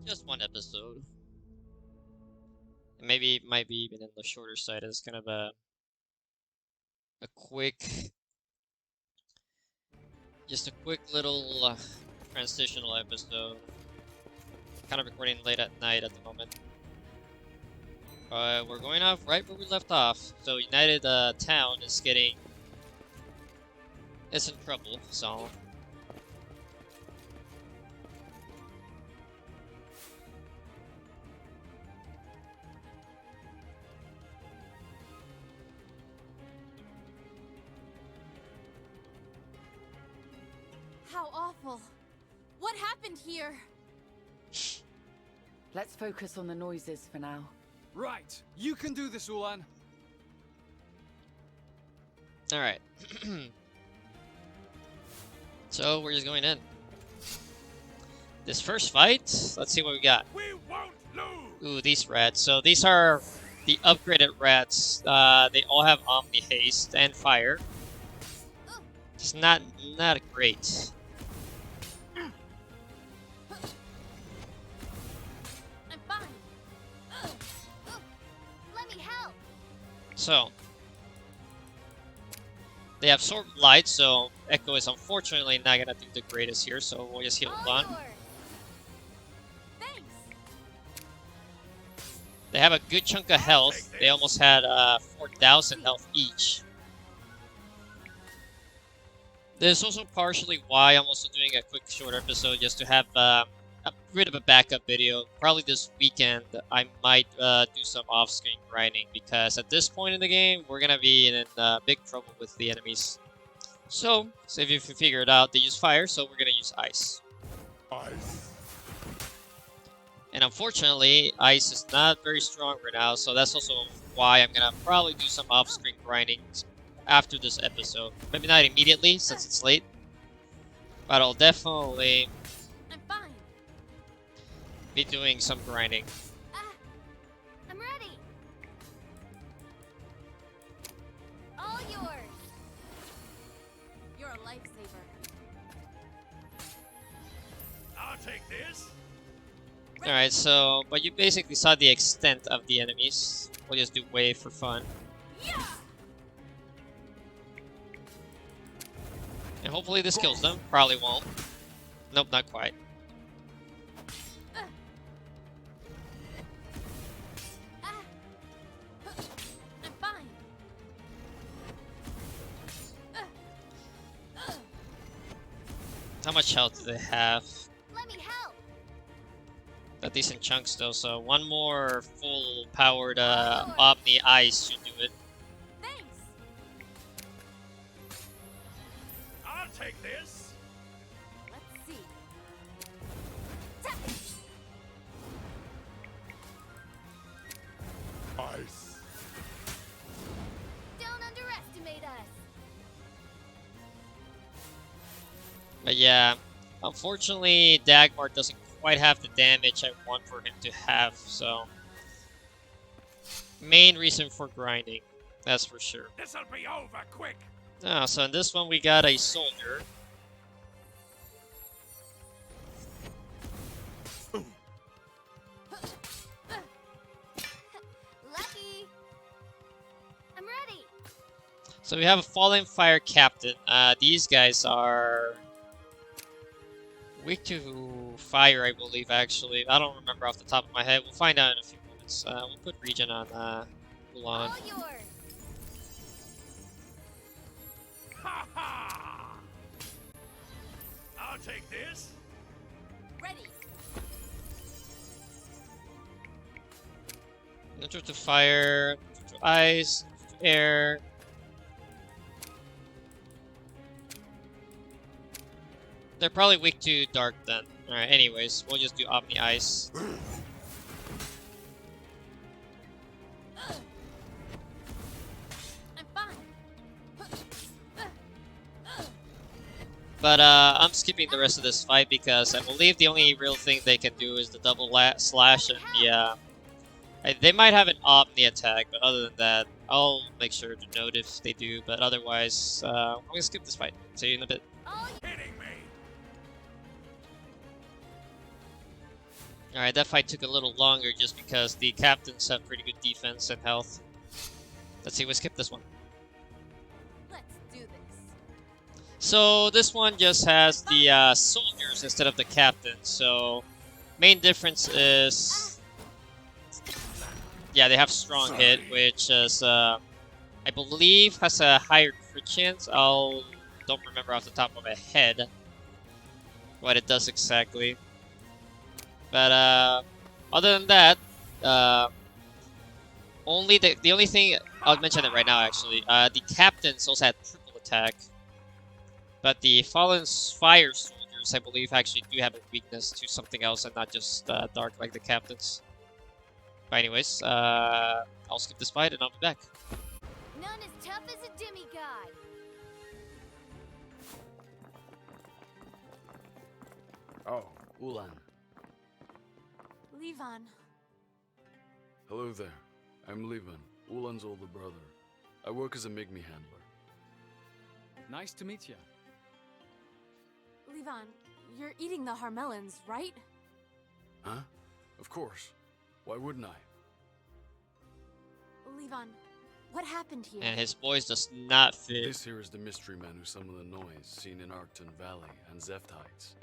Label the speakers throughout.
Speaker 1: Just one episode. Maybe it might be even in the shorter side as kind of a quick, just a quick little transitional episode. Kind of recording late at night at the moment. We're going off right where we left off. So United Town is in trouble. So.
Speaker 2: How awful. What happened here?
Speaker 3: Let's focus on the noises for now.
Speaker 4: Right. You can do this, Ulan.
Speaker 1: Alright. So, we're just going in. This first fight, let's see what we got.
Speaker 4: We won't lose.
Speaker 1: Ooh, these rats. So, these are the upgraded rats. They all have Omni Haste and Fire. It's not great.
Speaker 2: I'm fine. Let me help.
Speaker 1: So, they have Sword of Light, so Echo is unfortunately not gonna do the greatest here, so we'll just heal
Speaker 2: All
Speaker 1: on.
Speaker 2: yours. Thanks.
Speaker 1: They have a good chunk of health. They almost had 4,000 health each. This is also partially why I'm also doing a quick short episode, just to have a bit of a backup video. Probably this weekend I might do some off-screen grinding, because at this point in the game we're gonna be in big trouble with the enemies. So if you figure it out, they use fire, so we're gonna use ice.
Speaker 4: Ice.
Speaker 1: And unfortunately, ice is not very strong right now, so that's also why I'm gonna probably do some off-screen grinding after this episode. Maybe not immediately, since it's late. But I'll definitely
Speaker 2: I'm fine.
Speaker 1: be doing some grinding.
Speaker 2: I'm ready. All yours. You're a lifesaver.
Speaker 4: I'll take this.
Speaker 1: Alright, so, but you basically saw the extent of the enemies. We'll just do wave for fun.
Speaker 2: Yeah.
Speaker 1: And hopefully this kills them. Probably won't. Nope, not quite.
Speaker 2: I'm fine.
Speaker 1: How much health do they have?
Speaker 2: Let me help.
Speaker 1: Got decent chunks though, so one more full powered Omni Ice should do it.
Speaker 2: Thanks.
Speaker 4: I'll take this.
Speaker 2: Let's see.
Speaker 4: Ice.
Speaker 2: Don't underestimate us.
Speaker 1: But yeah, unfortunately Dagmar doesn't quite have the damage I want for him to have, so main reason for grinding, that's for sure.
Speaker 4: This'll be over quick.
Speaker 1: So in this one we got a soldier.
Speaker 2: Lucky. I'm ready.
Speaker 1: So we have a fallen fire captain. These guys are weak to fire, I believe, actually. I don't remember off the top of my head. We'll find out in a few moments. We'll put region on Ulan.
Speaker 2: All yours.
Speaker 4: Ha ha! I'll take this.
Speaker 2: Ready.
Speaker 1: Neutral to fire, neutral to ice, neutral to air. They're probably weak to dark then. Alright, anyways, we'll just do Omni Ice.
Speaker 2: I'm fine.
Speaker 1: But I'm skipping the rest of this fight because I believe the only real thing they can do is the double slash and the they might have an Omni attack, but other than that, I'll make sure to note if they do. But otherwise, I'm gonna skip this fight. See you in a bit.
Speaker 2: All
Speaker 4: Hitting me.
Speaker 1: Alright, that fight took a little longer just because the captains have pretty good defense and health. Let's see, we skip this one.
Speaker 2: Let's do this.
Speaker 1: So this one just has the soldiers instead of the captains. So main difference is, yeah, they have strong hit, which is I believe has a higher crit chance. Don't remember off the top of my head what it does exactly. But other than that, the only thing I'll mention it right now actually. The captains also had triple attack, but the fallen fire soldiers I believe actually do have a weakness to something else and not just dark like the captains. But anyways, I'll skip this fight and I'll be back.
Speaker 2: None as tough as a demigod.
Speaker 5: Oh, Ulan.
Speaker 2: Levan.
Speaker 5: Hello there. I'm Levan, Ulan's older brother. I work as a Migmi handler.
Speaker 6: Nice to meet you.
Speaker 7: Levan, you're eating the harmelons, right?
Speaker 5: Huh? Of course. Why wouldn't I?
Speaker 7: Levan, what happened here?
Speaker 1: And his voice does not fit.
Speaker 5: This here is the mystery man who summoned the noise seen in Arcton Valley and Zeft Heights.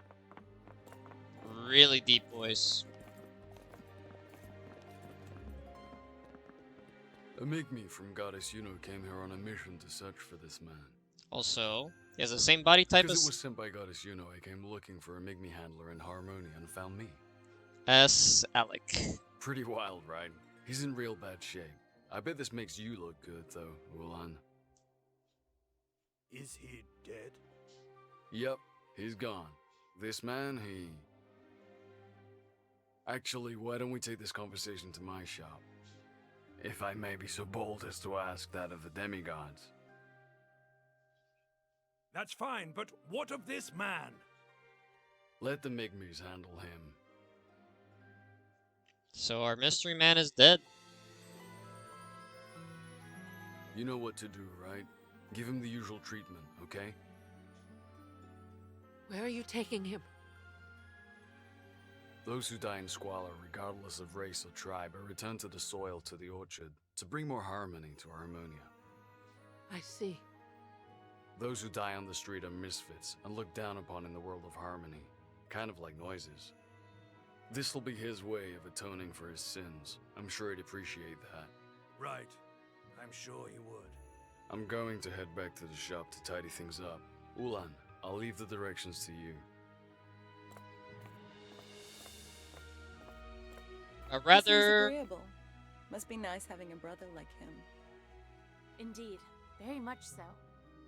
Speaker 1: Really deep voice.
Speaker 5: A Migmi from Goddess Yuno came here on a mission to search for this man.
Speaker 1: Also, he has the same body type
Speaker 5: Because it
Speaker 1: as
Speaker 5: was sent by Goddess Yuno, I came looking for a Migmi handler in Harmonia and found me.
Speaker 1: Alec.
Speaker 5: Pretty wild, right? He's in real bad shape. I bet this makes you look good, though, Ulan.
Speaker 4: Is he dead?
Speaker 5: Yep, he's gone. This man, he... Actually, why don't we take this conversation to my shop? If I may be so bold as to ask that of the demigods.
Speaker 4: That's fine, but what of this man?
Speaker 5: Let the Migmis handle him.
Speaker 1: So our mystery man is dead.
Speaker 5: You know what to do, right? Give him the usual treatment, okay?
Speaker 3: Where are you taking him?
Speaker 5: Those who die in squalor, regardless of race or tribe, are returned to the soil, to the orchard, to bring more harmony to Harmonia.
Speaker 3: I see.
Speaker 5: Those who die on the street are misfits and looked down upon in the world of harmony, kind of like noises. This'll be his way of atoning for his sins. I'm sure he'd appreciate that.
Speaker 4: Right. I'm sure he would.
Speaker 5: I'm going to head back to the shop to tidy things up. Ulan, I'll leave the directions to you.
Speaker 1: A
Speaker 8: He seems
Speaker 1: rather
Speaker 8: agreeable. Must be nice having a brother like him.
Speaker 7: Indeed, very much so.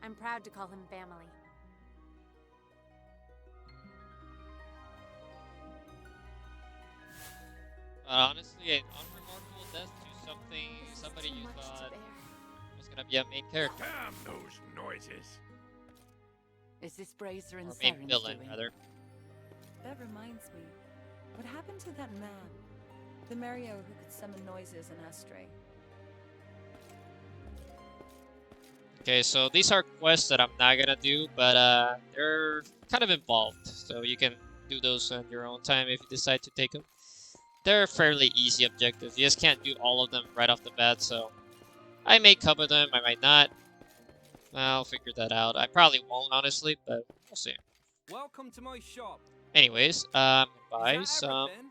Speaker 7: I'm proud to call him family.
Speaker 1: honestly an unremarkable death to somebody
Speaker 7: So
Speaker 1: you
Speaker 7: much to
Speaker 1: thought
Speaker 7: bear.
Speaker 1: was gonna be a main character
Speaker 4: Damn those noises!
Speaker 3: Is this Brazier and
Speaker 1: or main
Speaker 3: Seren's
Speaker 1: villain
Speaker 3: doing?
Speaker 1: rather.
Speaker 8: That reminds me. What happened to that man? The Mario who could summon noises in Astria.
Speaker 1: Okay, so these are quests that I'm not gonna do, but they're kind of involved, so you can do those on your own time if you decide to take them. They're fairly easy objectives. You just can't do all of them right off the bat, so I may cover them, I might not. I'll figure that out. I probably won't, honestly, but we'll see.
Speaker 6: Welcome to my shop.
Speaker 1: Anyways,
Speaker 6: Is
Speaker 1: buy
Speaker 6: that
Speaker 1: some,
Speaker 6: everything?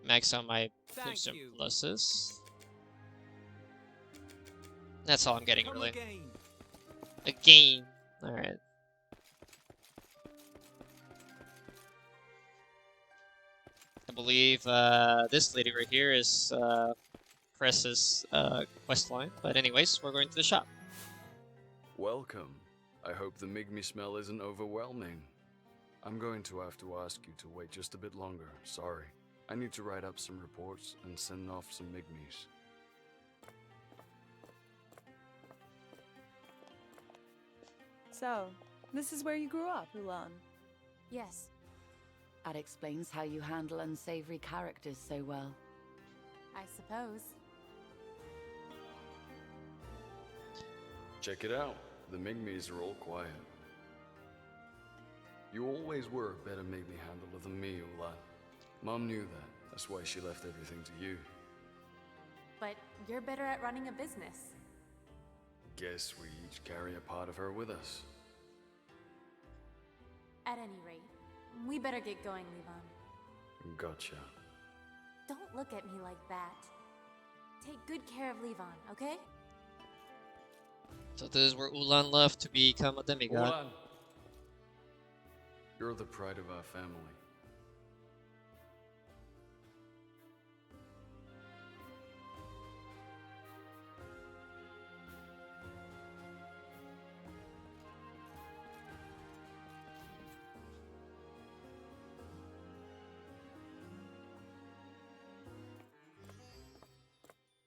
Speaker 1: max on my
Speaker 6: Thank
Speaker 1: booster
Speaker 6: you.
Speaker 1: pluses. That's all I'm getting,
Speaker 6: Come
Speaker 1: really.
Speaker 6: again.
Speaker 1: Again. Alright. I believe this lady right here is Cress's quest line. But anyways, we're going to the shop.
Speaker 5: Welcome. I hope the Migmi smell isn't overwhelming. I'm going to have to ask you to wait just a bit longer. Sorry. I need to write up some reports and send off some Migmis.
Speaker 8: So, this is where you grew up, Ulan.
Speaker 7: Yes,
Speaker 3: That explains how you handle unsavory characters so well.
Speaker 7: I suppose.
Speaker 5: Check it out. The Migmis are all quiet. You always were a better Migmi handler than me, Ulan. Mom knew that. That's why she left everything to you.
Speaker 7: But you're better at running a business.
Speaker 5: Guess we each carry a part of her with us.
Speaker 7: At any rate, we better get going, Levon.
Speaker 5: Gotcha.
Speaker 7: Don't look at me like that. Take good care of Levon, okay?
Speaker 1: So this is where Ulan left to become a demigod.
Speaker 5: Ulan! You're the pride of our family.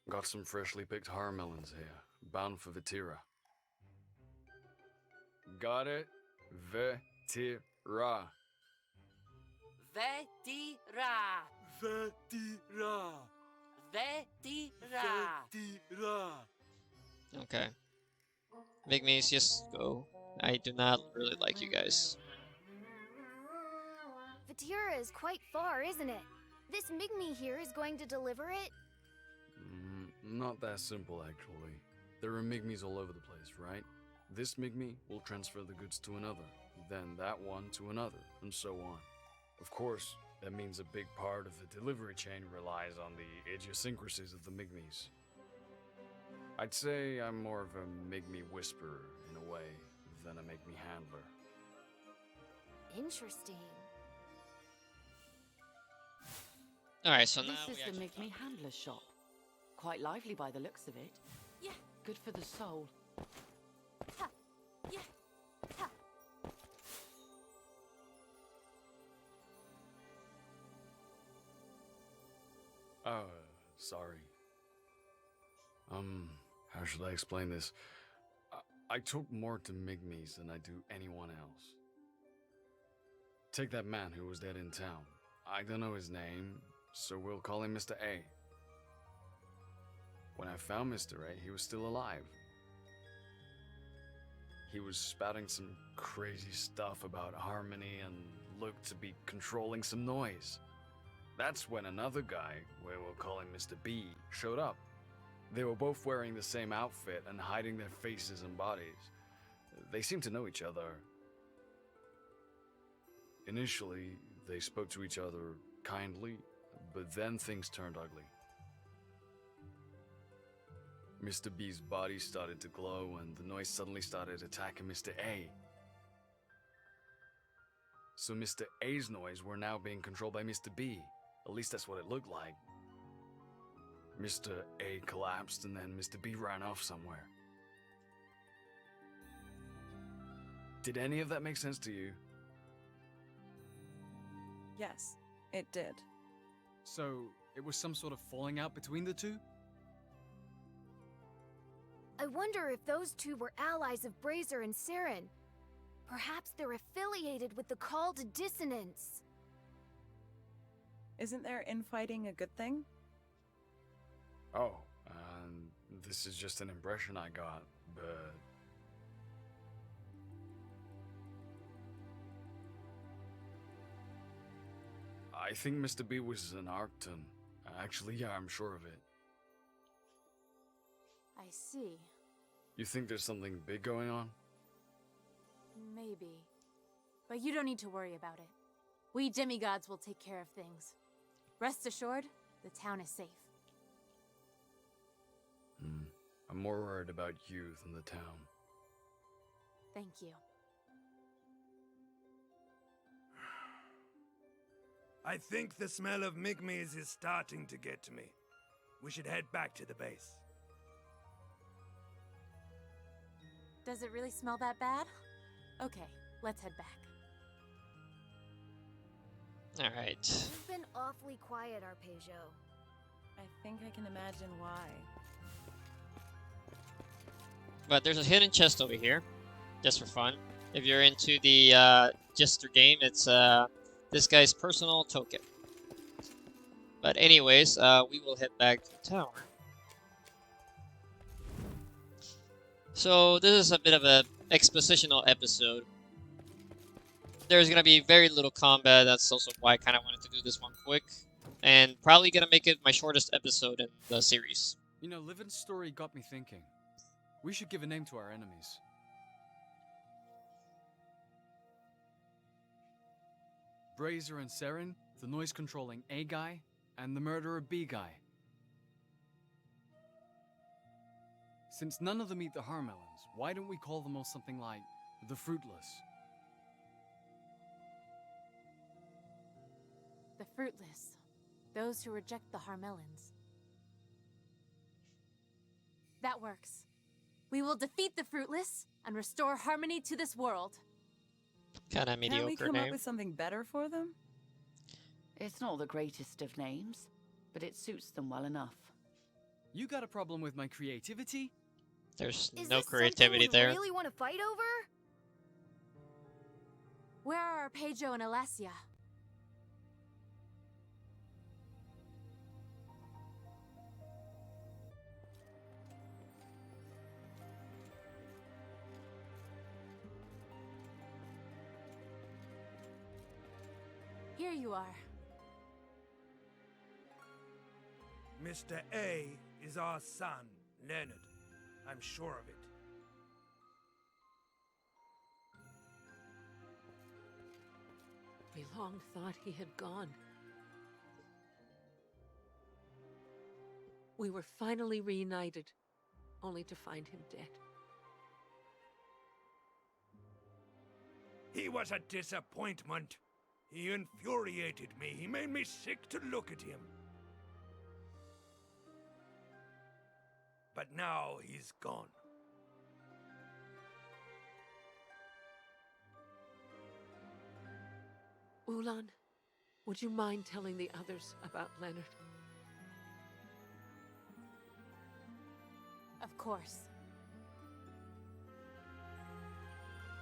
Speaker 5: Got some freshly picked melons here, bound for Vatira. Got it? Vatira.
Speaker 3: Vetira!
Speaker 4: Vetira!
Speaker 3: Vetira!
Speaker 4: Vetira!
Speaker 1: Okay. Migmies, just go. I do not really like you guys.
Speaker 2: Vatira is quite far, isn't it? This Migmi here is going to deliver it?
Speaker 5: Not that simple, actually. There are Migmies all over the place, right? This Migmi will transfer the goods to another, then that one to another, and so on. Of course, that means a big part of the delivery chain relies on the idiosyncrasies of the Migmies. I'd say I'm more of a Migmi whisperer, in a way, than a Migmi handler.
Speaker 2: Interesting.
Speaker 1: Alright, so now
Speaker 3: This
Speaker 1: we
Speaker 3: is the
Speaker 1: actually
Speaker 3: Migmi handler's shop. Quite lively by the looks of it.
Speaker 7: Yeah.
Speaker 3: Good for the soul.
Speaker 7: Ha! Yeah! Ha!
Speaker 5: Oh, sorry. How should I explain this? I talk more to Migmies than I do anyone else. Take that man who was dead in town. I don't know his name, so we'll call him Mr. A. When I found Mr. A, he was still alive. He was spouting some crazy stuff about harmony and looked to be controlling some noise. That's when another guy, we'll call him Mr. B, showed up. They were both wearing the same outfit and hiding their faces and bodies. They seemed to know each other. Initially, they spoke to each other kindly, but then things turned ugly. Mr. B's body started to glow and the noise suddenly started attacking Mr. A. So Mr. A's noise were now being controlled by Mr. B. At least that's what it looked like. Mr. A collapsed and then Mr. B ran off somewhere. Did any of that make sense to you?
Speaker 8: Yes, it did.
Speaker 6: So, it was some sort of falling out between the two?
Speaker 2: I wonder if those two were allies of Brazier and Saren. Perhaps they're affiliated with the Call to Dissonance.
Speaker 8: Isn't their infighting a good thing?
Speaker 5: Oh, this is just an impression I got, but... I think Mr. B was an Arcton. Actually, yeah, I'm sure of it.
Speaker 7: I see.
Speaker 5: You think there's something big going on?
Speaker 7: Maybe. But you don't need to worry about it. We demigods will take care of things. Rest assured, the town is safe.
Speaker 5: I'm more worried about you than the town.
Speaker 7: Thank you.
Speaker 4: I think the smell of Migmies is starting to get to me. We should head back to the base.
Speaker 7: Does it really smell that bad? Okay, let's head back.
Speaker 1: Alright.
Speaker 2: You've been awfully quiet, Arpeggio.
Speaker 8: I think I can imagine why.
Speaker 1: But there's a hidden chest over here, just for fun. If you're into the Jester game, it's this guy's personal token. But anyways, we will head back to the tower. So this is a bit of an expositional episode. there's gonna be very little combat. That's also why I kind of wanted to do this one quick. And probably gonna make it my shortest episode in the series.
Speaker 6: You know, Livin's story got me thinking. We should give a name to our enemies. Brazier and Seren, the noise-controlling A guy, and the murderer B guy. Since none of them eat the Harmelons, why don't we call them all something like the Fruitless?
Speaker 7: The fruitless. Those who reject the Harmelons. That works. We will defeat the fruitless and restore harmony to this world.
Speaker 1: Kind of mediocre
Speaker 8: Can't we come
Speaker 1: name.
Speaker 8: up with something better for them?
Speaker 3: It's not the greatest of names, but it suits them well enough.
Speaker 6: You got a problem with my creativity?
Speaker 1: There's
Speaker 2: Is
Speaker 1: no
Speaker 2: this
Speaker 1: creativity
Speaker 2: something we
Speaker 1: there.
Speaker 2: really want to fight over?
Speaker 7: Where are Arpeggio and Alessia? Here you are.
Speaker 4: Mr. A is our son, Leonard. I'm sure of it.
Speaker 9: We long thought he had gone. We were finally reunited, only to find him dead.
Speaker 4: He was a disappointment. He infuriated me. He made me sick to look at him. But now he's gone.
Speaker 9: Ulan, would you mind telling the others about Leonard?
Speaker 7: Of course.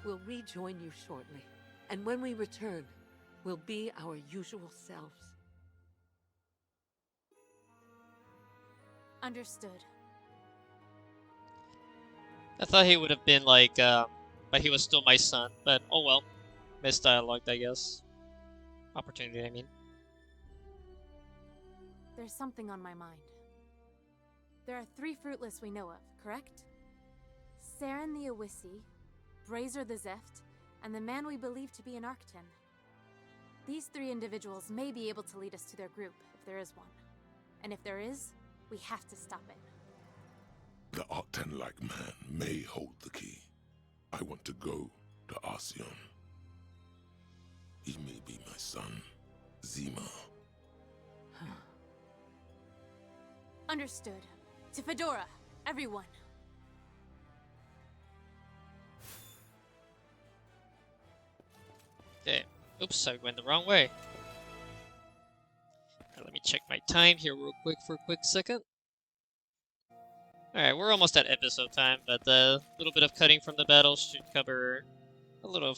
Speaker 9: We'll rejoin you shortly, and when we return, we'll be our usual selves.
Speaker 7: Understood.
Speaker 1: I thought he would have been like, but he was still my son. But oh well, missed dialogue, I guess. Opportunity, I mean.
Speaker 7: There's something on my mind. There are 3 fruitless we know of, correct? Seren the Awisi, Brazier the Zeft, and the man we believe to be an Arctan. These 3 individuals may be able to lead us to their group, if there is one. And if there is, we have to stop it.
Speaker 10: The Arctan-like man may hold the key. I want to go to Arsion. He may be my son, Zima.
Speaker 7: Understood. To Fedora, everyone.
Speaker 1: Okay. Oops, I went the wrong way. Let me check my time here real quick for a quick second. Alright, we're almost at episode time, but a little bit of cutting from the battle should cover a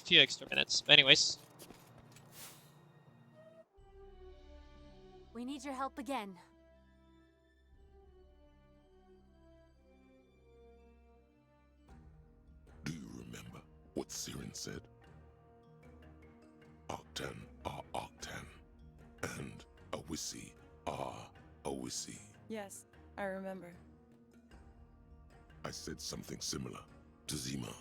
Speaker 1: few extra minutes. But anyways.
Speaker 7: We need your help again.
Speaker 10: Do you remember what Seren said? Arctan are Arctan, and Awisi are Awisi.
Speaker 8: Yes, I remember.
Speaker 10: I said something similar to Zima.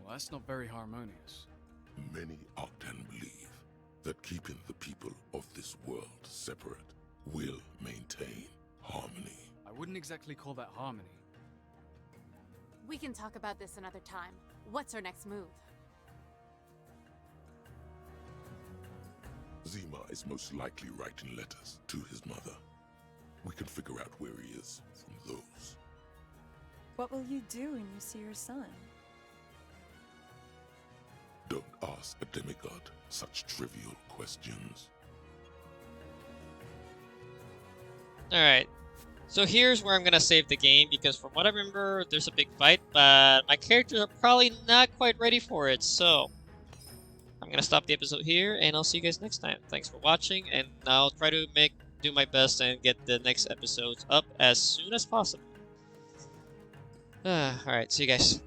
Speaker 6: Well, that's not very harmonious.
Speaker 10: Many Arctan believe that keeping the people of this world separate will maintain harmony.
Speaker 6: I wouldn't exactly call that harmony.
Speaker 7: We can talk about this another time. What's our next move?
Speaker 10: Zima is most likely writing letters to his mother. We can figure out where he is from those.
Speaker 8: What will you do when you see your son?
Speaker 10: Don't ask a demigod such trivial questions.
Speaker 1: Alright. So here's where I'm gonna save the game, because from what I remember, there's a big fight, but my characters are probably not quite ready for it, so I'm gonna stop the episode here, and I'll see you guys next time. Thanks for watching, and I'll try to do my best and get the next episodes up as soon as possible. Alright, see you guys.